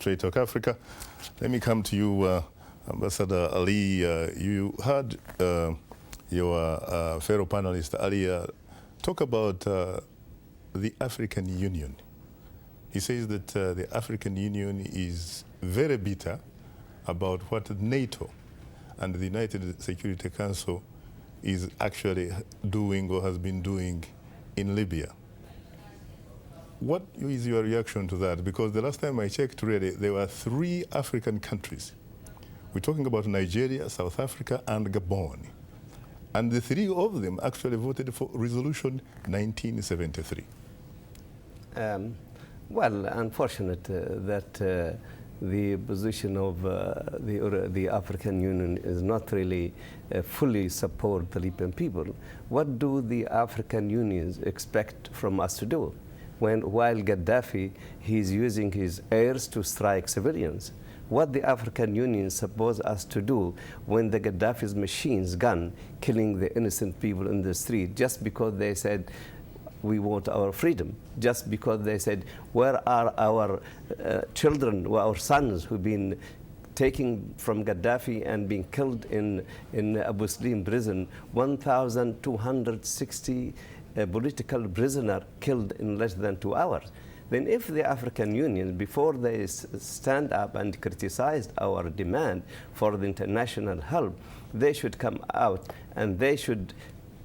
Straight Talk Africa. Let me come to you, Ambassador Ali. You heard your fellow panelist, Ali, talk about the African Union. He says that the African Union is very bitter about what NATO and the United Security Council is actually doing or has been doing in Libya. What is your reaction to that? Because the last time I checked, really, there were 3 African countries. We're talking about Nigeria, South Africa, and Gabon. And the 3 of them actually voted for Resolution 1973. Well, unfortunate that the position of the African Union is not really fully support the Libyan people. What do the African Unions expect from us to do? While Gaddafi, he's using his airs to strike civilians. What the African Union suppose us to do when the Gaddafi's machines gun killing the innocent people in the street just because they said we want our freedom, just because they said where are our children, our sons who've been taken from Gaddafi and being killed in Abu Slim prison, 1,260 political prisoner killed in less than 2 hours. Then if the African Union, before they stand up and criticize our demand for the international help, they should come out and they should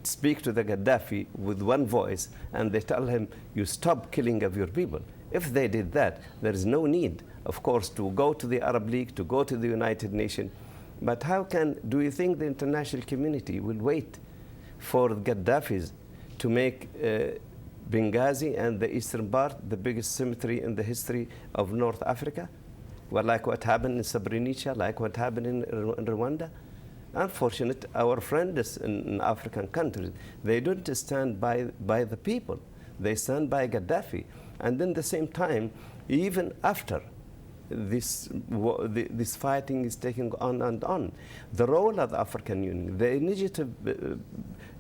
speak to the Gaddafi with one voice and they tell him, you stop killing of your people. If they did that, there is no need, of course, to go to the Arab League, to go to the United Nations. But do you think the international community will wait for Gaddafi's to make Benghazi and the eastern part the biggest cemetery in the history of North Africa? Well, like what happened in Srebrenica, like what happened in Rwanda? Unfortunate, our friends in African countries, they don't stand by the people. They stand by Gaddafi. And then at the same time, even after this fighting is taking on and on, the role of the African Union, the initiative,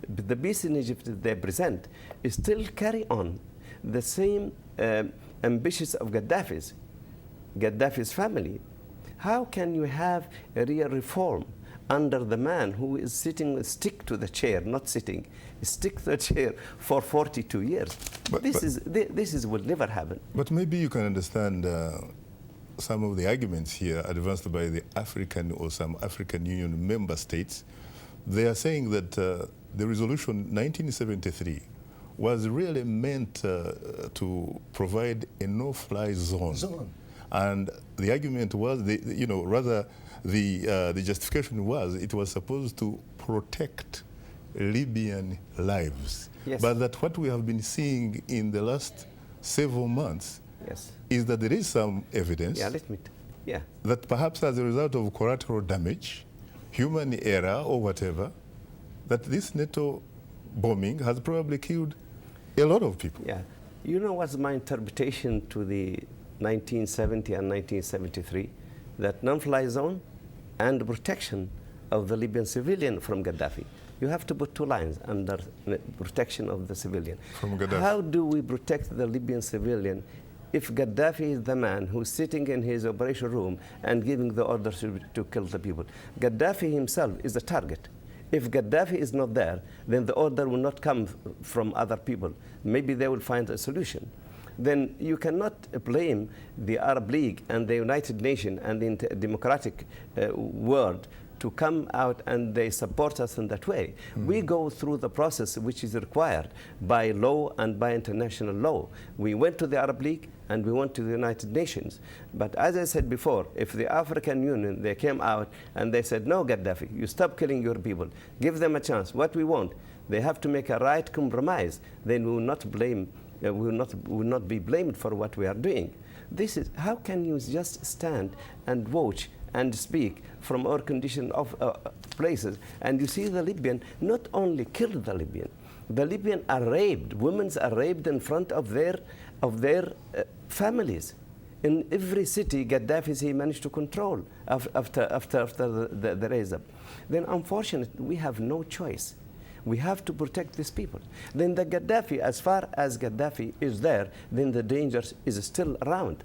the peace initiative they present is still carry on the same ambitions of Gaddafi's family. How can you have a real reform under the man who is stick to the chair, not sitting, stick to the chair for 42 years? This will never happen. But maybe you can understand some of the arguments here advanced by the African or some African Union member states. They are saying that the resolution 1973 was really meant to provide a no-fly zone. And the argument was, the justification was it was supposed to protect Libyan lives. Yes. But that what we have been seeing in the last several months is that there is some evidence that perhaps as a result of collateral damage, human error or whatever, that this NATO bombing has probably killed a lot of people. Yeah. You know what's my interpretation to the 1970 and 1973? That non-fly zone and protection of the Libyan civilian from Gaddafi. You have to put 2 lines under protection of the civilian. From Gaddafi. How do we protect the Libyan civilian if Gaddafi is the man who's sitting in his operation room and giving the orders to kill the people? Gaddafi himself is a target. If Gaddafi is not there, then the order will not come from other people. Maybe they will find a solution. Then you cannot blame the Arab League and the United Nations and the democratic world to come out and they support us in that way. We go through the process which is required by law and by international law. We went to the Arab League and we went to the United Nations. But as I said before, if the African Union, they came out and they said, no, Gaddafi, you stop killing your people, give them a chance. What we want, they have to make a right compromise. Then we will not blame. Will not be blamed for what we are doing. This is how can you just stand and watch and speak from our condition of places, and you see the Libyan not only killed the Libyan are raped. Women are raped in front of their families. In every city, Gaddafi he managed to control after the raise up. Then unfortunately, we have no choice. We have to protect these people. Then the Gaddafi, as far as Gaddafi is there, then the danger is still around.